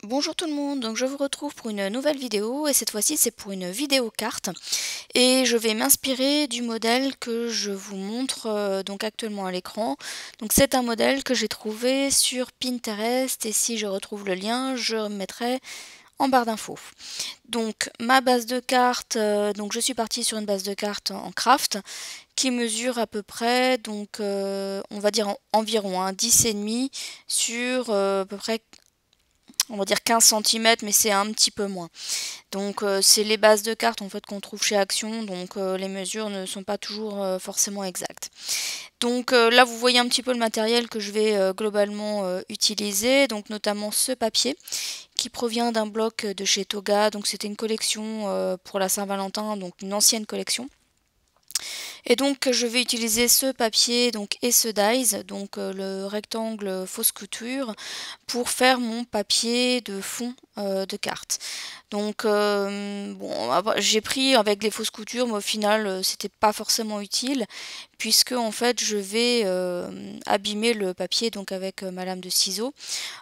Bonjour tout le monde, donc je vous retrouve pour une nouvelle vidéo et cette fois-ci c'est pour une vidéo carte et je vais m'inspirer du modèle que je vous montre donc actuellement à l'écran. Donc c'est un modèle que j'ai trouvé sur Pinterest et si je retrouve le lien je mettrai en barre d'infos. Donc ma base de cartes, donc je suis partie sur une base de cartes en craft qui mesure à peu près donc on va dire environ 10,5 sur à peu près on va dire 15 cm, mais c'est un petit peu moins. Donc c'est les bases de cartes en fait qu'on trouve chez Action, donc les mesures ne sont pas toujours forcément exactes. Donc là vous voyez un petit peu le matériel que je vais globalement utiliser, donc notamment ce papier qui provient d'un bloc de chez Toga, donc c'était une collection pour la Saint-Valentin, donc une ancienne collection. Et donc je vais utiliser ce papier donc, et ce dies, donc le rectangle fausse couture, pour faire mon papier de fond de carte. Donc bon, j'ai pris avec des fausses coutures, mais au final c'était pas forcément utile, puisque en fait je vais abîmer le papier donc avec ma lame de ciseaux.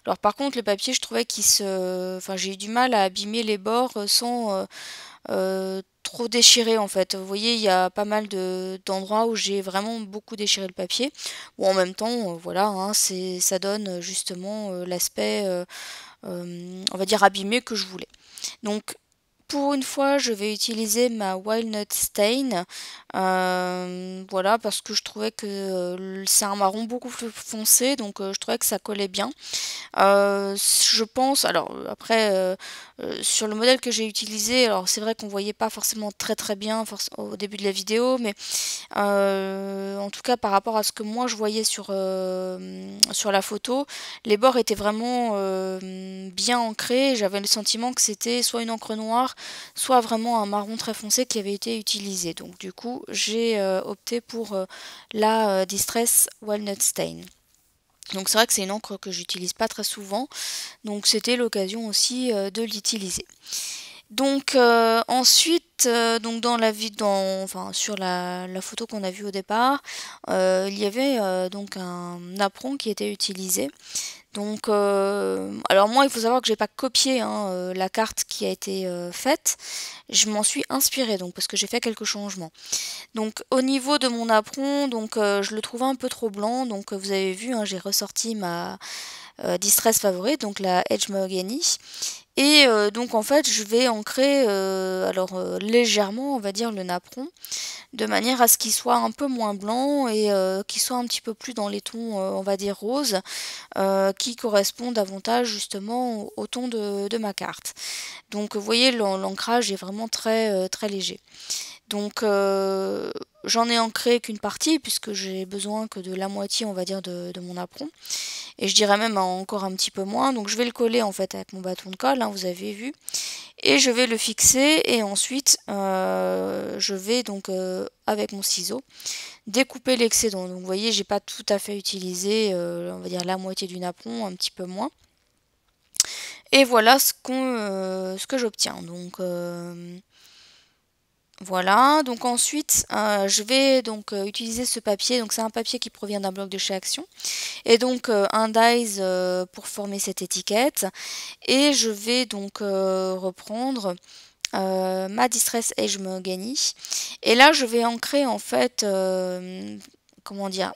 Alors par contre le papier je trouvais qu'il se, enfin j'ai eu du mal à abîmer les bords sans trop déchiré en fait. Vous voyez, il y a pas mal d'endroits où j'ai vraiment beaucoup déchiré le papier. Bon, en même temps, voilà, hein, ça donne justement l'aspect, on va dire, abîmé que je voulais. Donc, pour une fois, je vais utiliser ma Walnut Stain, voilà, parce que je trouvais que c'est un marron beaucoup plus foncé, donc je trouvais que ça collait bien. Je pense, alors après, sur le modèle que j'ai utilisé, alors c'est vrai qu'on voyait pas forcément très bien au début de la vidéo, mais en tout cas par rapport à ce que moi je voyais sur la photo, les bords étaient vraiment bien ancrés. J'avais le sentiment que c'était soit une encre noire, soit vraiment un marron très foncé qui avait été utilisé. Donc du coup, j'ai opté pour la Distress Walnut Stain. Donc c'est vrai que c'est une encre que j'utilise pas très souvent, donc c'était l'occasion aussi de l'utiliser. Donc ensuite, donc dans la enfin sur la photo qu'on a vue au départ, il y avait donc un apron qui était utilisé. Donc, alors moi, il faut savoir que j'ai pas copié hein, la carte qui a été faite. Je m'en suis inspirée donc parce que j'ai fait quelques changements. Donc au niveau de mon apron, donc je le trouvais un peu trop blanc. Donc vous avez vu, hein, j'ai ressorti ma distress favorite, donc la Edge Mahogany. Et donc en fait, je vais ancrer alors légèrement, on va dire, le napperon de manière à ce qu'il soit un peu moins blanc et qu'il soit un petit peu plus dans les tons, on va dire, roses, qui correspondent davantage justement au ton de ma carte. Donc vous voyez, l'ancrage est vraiment très léger. Donc j'en ai ancré qu'une partie puisque j'ai besoin que de la moitié, on va dire, de mon apron. Et je dirais même encore un petit peu moins. Donc je vais le coller en fait avec mon bâton de colle, hein, vous avez vu. Et je vais le fixer et ensuite je vais donc avec mon ciseau découper l'excédent. Donc vous voyez, j'ai pas tout à fait utilisé, on va dire la moitié du napperon, un petit peu moins. Et voilà ce que j'obtiens. Donc voilà, donc ensuite je vais donc utiliser ce papier, donc c'est un papier qui provient d'un bloc de chez Action, et donc un dies pour former cette étiquette, et je vais donc reprendre ma Distress Edge Mahogany, et là je vais ancrer en fait, comment dire,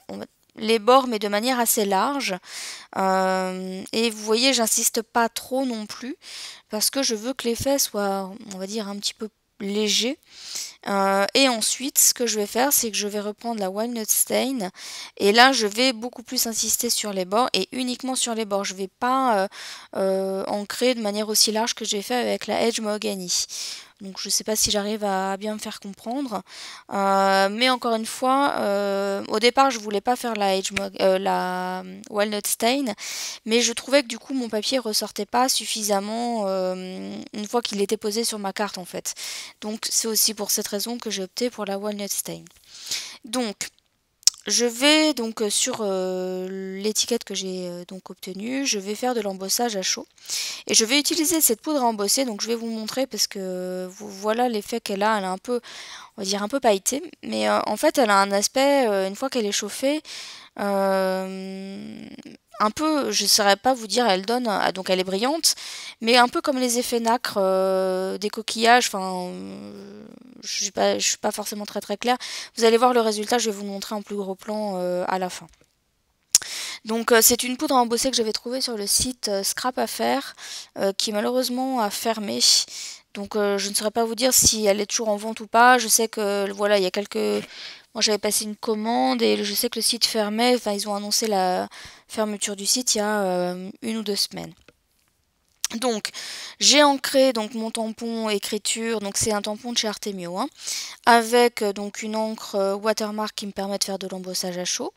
les bords mais de manière assez large, et vous voyez j'insiste pas trop non plus, parce que je veux que l'effet soit, on va dire, un petit peu léger. Et ensuite, ce que je vais faire, c'est que je vais reprendre la Walnut Stain. Et là, je vais beaucoup plus insister sur les bords et uniquement sur les bords. Je ne vais pas ancrer de manière aussi large que j'ai fait avec la Edge Mahogany. Donc je ne sais pas si j'arrive à bien me faire comprendre. Mais encore une fois, au départ je voulais pas faire la Walnut Stain, mais je trouvais que du coup mon papier ressortait pas suffisamment une fois qu'il était posé sur ma carte en fait. Donc c'est aussi pour cette raison que j'ai opté pour la Walnut Stain. Donc je vais donc sur l'étiquette que j'ai donc obtenue, je vais faire de l'embossage à chaud. Et je vais utiliser cette poudre à embosser, donc je vais vous montrer parce que voilà l'effet qu'elle a. Elle est un peu, on va dire un peu pailletée, mais en fait elle a un aspect, une fois qu'elle est chauffée, un peu, je ne saurais pas vous dire, elle donne, donc elle est brillante, mais un peu comme les effets nacre des coquillages, enfin, je suis pas forcément très claire. Vous allez voir le résultat, je vais vous le montrer en plus gros plan à la fin. Donc c'est une poudre à embosser que j'avais trouvée sur le site Scrap à faire, qui malheureusement a fermé. Donc je ne saurais pas vous dire si elle est toujours en vente ou pas. Je sais que voilà, il y a quelques... Moi j'avais passé une commande et je sais que le site fermait. Enfin, ils ont annoncé la fermeture du site il y a 1 ou 2 semaines. Donc j'ai ancré donc mon tampon écriture, donc c'est un tampon de chez Artemio, hein, avec donc une encre watermark qui me permet de faire de l'embossage à chaud.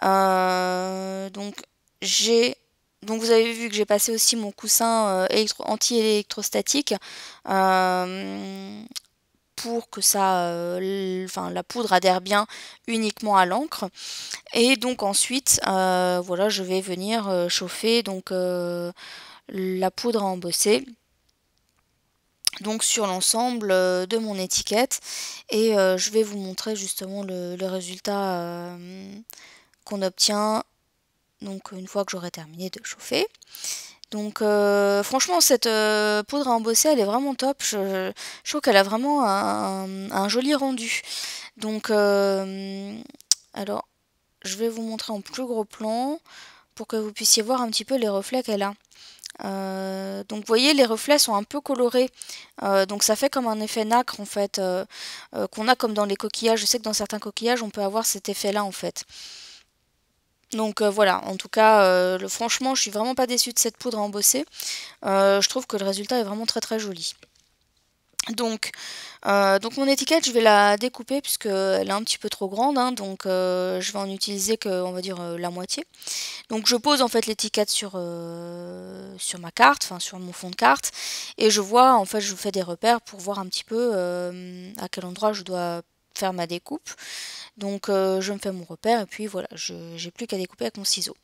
Donc j'ai donc vous avez vu que j'ai passé aussi mon coussin anti-électrostatique pour que ça, enfin la poudre adhère bien uniquement à l'encre. Et donc ensuite, voilà, je vais venir chauffer donc la poudre à embosser donc sur l'ensemble de mon étiquette et je vais vous montrer justement le résultat qu'on obtient donc une fois que j'aurai terminé de chauffer. Donc franchement cette poudre à embosser elle est vraiment top, je trouve qu'elle a vraiment un joli rendu. Donc alors je vais vous montrer en plus gros plan pour que vous puissiez voir un petit peu les reflets qu'elle a. Donc vous voyez les reflets sont un peu colorés, donc ça fait comme un effet nacre en fait, qu'on a comme dans les coquillages. Je sais que dans certains coquillages on peut avoir cet effet là en fait. Donc voilà, en tout cas, franchement je suis vraiment pas déçue de cette poudre à embosser, je trouve que le résultat est vraiment très joli. Donc mon étiquette je vais la découper puisque elle est un petit peu trop grande, hein, donc je vais en utiliser que on va dire la moitié. Donc je pose en fait l'étiquette sur ma carte, enfin sur mon fond de carte, et je vois en fait je fais des repères pour voir un petit peu à quel endroit je dois faire ma découpe. Donc je me fais mon repère et puis voilà, j'ai plus qu'à découper avec mon ciseau.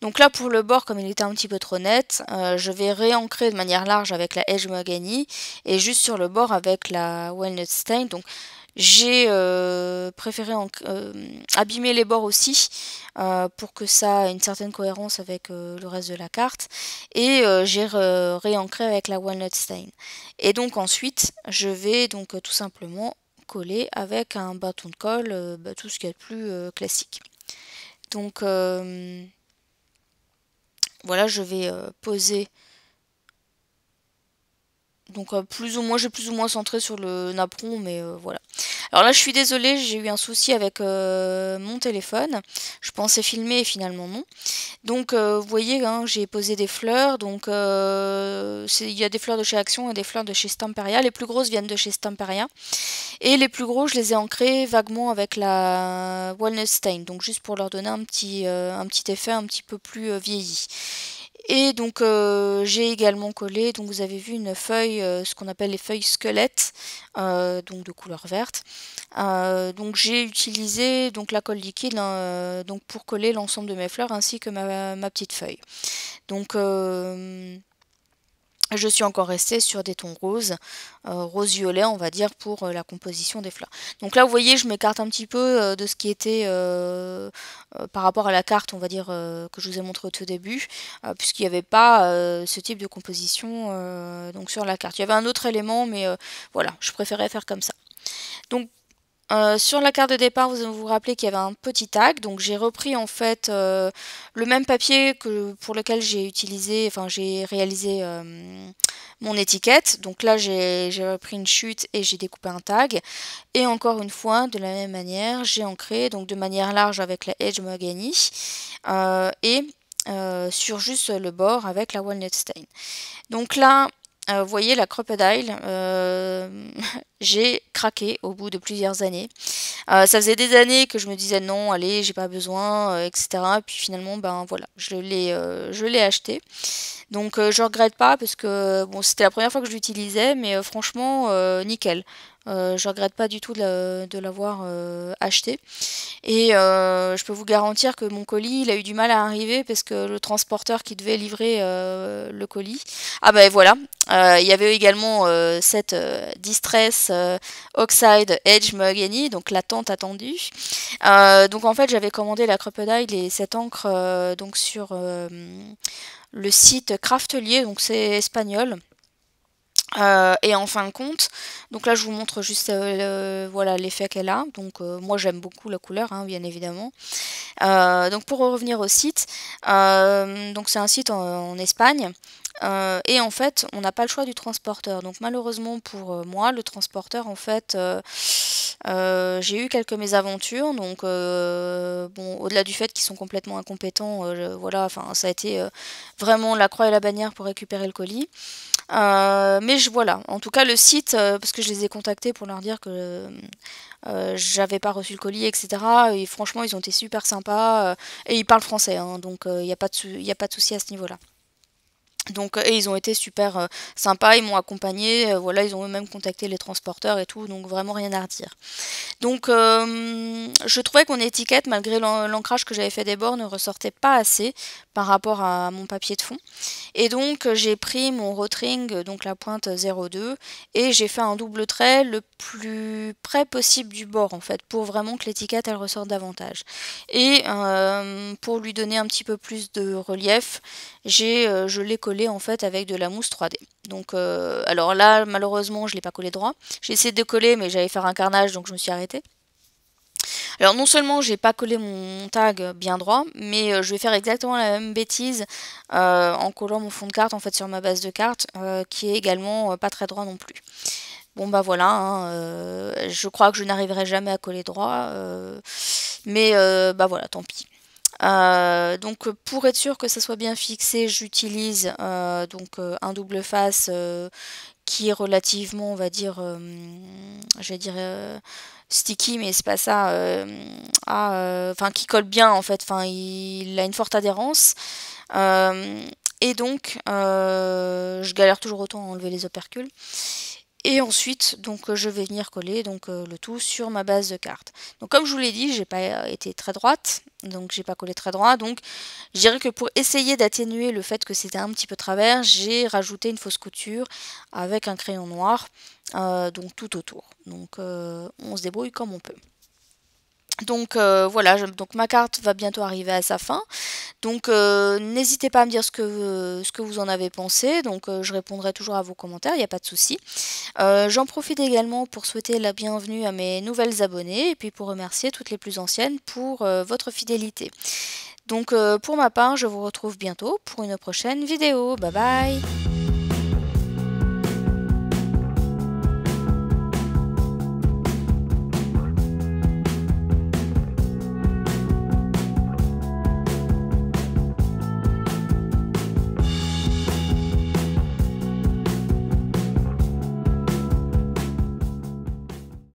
Donc là pour le bord, comme il était un petit peu trop net, je vais réancrer de manière large avec la Edge Mahogany et juste sur le bord avec la Walnut Stain. Donc j'ai préféré abîmer les bords aussi pour que ça ait une certaine cohérence avec le reste de la carte. Et j'ai réancré avec la Walnut Stain. Et donc ensuite, je vais donc tout simplement coller avec un bâton de colle, tout ce qu'il y a de plus classique. Donc voilà, je vais poser. Donc j'ai plus ou moins centré sur le napperon, mais voilà. Alors là, je suis désolée, j'ai eu un souci avec mon téléphone. Je pensais filmer et finalement non. Donc vous voyez, hein, j'ai posé des fleurs. Donc il y a des fleurs de chez Action et des fleurs de chez Stamperia. Les plus grosses viennent de chez Stamperia. Et les plus gros, je les ai ancrés vaguement avec la Walnut Stain. Donc juste pour leur donner un petit effet un petit peu plus vieilli. Et donc j'ai également collé, donc vous avez vu une feuille, ce qu'on appelle les feuilles squelettes, donc de couleur verte. Donc j'ai utilisé donc la colle liquide donc pour coller l'ensemble de mes fleurs ainsi que ma petite feuille. Donc je suis encore restée sur des tons roses, rose-violet on va dire pour la composition des fleurs. Donc là vous voyez je m'écarte un petit peu de ce qui était par rapport à la carte on va dire que je vous ai montré au tout début, puisqu'il n'y avait pas ce type de composition donc sur la carte. Il y avait un autre élément mais voilà, je préférais faire comme ça. Donc sur la carte de départ, vous vous rappelez qu'il y avait un petit tag, donc j'ai repris en fait le même papier que pour lequel j'ai réalisé mon étiquette. Donc là j'ai repris une chute et j'ai découpé un tag. Et encore une fois, de la même manière, j'ai ancré donc de manière large avec la Edge Mahogany et sur juste le bord avec la Walnut Stain. Donc là, vous voyez la crocodile, j'ai craqué au bout de plusieurs années. Ça faisait des années que je me disais non, allez, j'ai pas besoin, etc. Puis finalement, ben voilà, je l'ai acheté. Donc je regrette pas parce que bon, c'était la première fois que je l'utilisais, mais franchement, nickel. Je regrette pas du tout de l'avoir acheté. Et je peux vous garantir que mon colis, il a eu du mal à arriver parce que le transporteur qui devait livrer le colis... Ah ben voilà, il y avait également cette Distress Oxide Edge Mahogany, donc la tente attendue. Donc en fait, j'avais commandé la Crocodile et cette encre donc sur le site Craftelier, donc c'est espagnol. Et en fin de compte, donc là je vous montre juste voilà l'effet qu'elle a. Donc moi j'aime beaucoup la couleur, hein, bien évidemment. Donc pour revenir au site, donc c'est un site en Espagne. Et en fait, on n'a pas le choix du transporteur. Donc malheureusement pour moi, le transporteur, en fait, j'ai eu quelques mésaventures. Donc bon, au-delà du fait qu'ils sont complètement incompétents, voilà, enfin ça a été vraiment la croix et la bannière pour récupérer le colis. Mais voilà, en tout cas le site, parce que je les ai contactés pour leur dire que j'avais pas reçu le colis, etc. Et franchement, ils ont été super sympas, et ils parlent français, hein, donc il n'y a pas de souci à ce niveau-là. Donc, et ils ont été super sympas, ils m'ont accompagné, voilà, ils ont eux-mêmes contacté les transporteurs et tout, donc vraiment rien à redire. Donc je trouvais que mon étiquette, malgré l'ancrage que j'avais fait des bords, ne ressortait pas assez par rapport à mon papier de fond. Et donc j'ai pris mon Rotring, donc la pointe 02, et j'ai fait un double trait le plus près possible du bord en fait, pour vraiment que l'étiquette elle ressorte davantage. Et pour lui donner un petit peu plus de relief, je l'ai collé en fait avec de la mousse 3D. Donc alors là malheureusement je l'ai pas collé droit. J'ai essayé de coller mais j'allais faire un carnage donc je me suis arrêtée. Alors non seulement j'ai pas collé mon tag bien droit, mais je vais faire exactement la même bêtise en collant mon fond de carte en fait sur ma base de carte qui est également pas très droit non plus. Bon bah voilà, hein, je crois que je n'arriverai jamais à coller droit, mais bah voilà, tant pis. Donc pour être sûr que ça soit bien fixé, j'utilise donc un double face qui est relativement, on va dire, je vais dire sticky, mais c'est pas ça, enfin qui colle bien en fait, enfin il a une forte adhérence. Et donc je galère toujours autant à enlever les opercules. Et ensuite, donc je vais venir coller donc le tout sur ma base de carte. Donc comme je vous l'ai dit, j'ai pas été très droite, donc j'ai pas collé très droit. Donc je dirais que pour essayer d'atténuer le fait que c'était un petit peu travers, j'ai rajouté une fausse couture avec un crayon noir, donc tout autour. Donc on se débrouille comme on peut. Donc voilà, donc ma carte va bientôt arriver à sa fin. Donc n'hésitez pas à me dire ce que vous en avez pensé. Donc je répondrai toujours à vos commentaires, il n'y a pas de souci. J'en profite également pour souhaiter la bienvenue à mes nouvelles abonnées et puis pour remercier toutes les plus anciennes pour votre fidélité. Donc pour ma part, je vous retrouve bientôt pour une prochaine vidéo. Bye bye!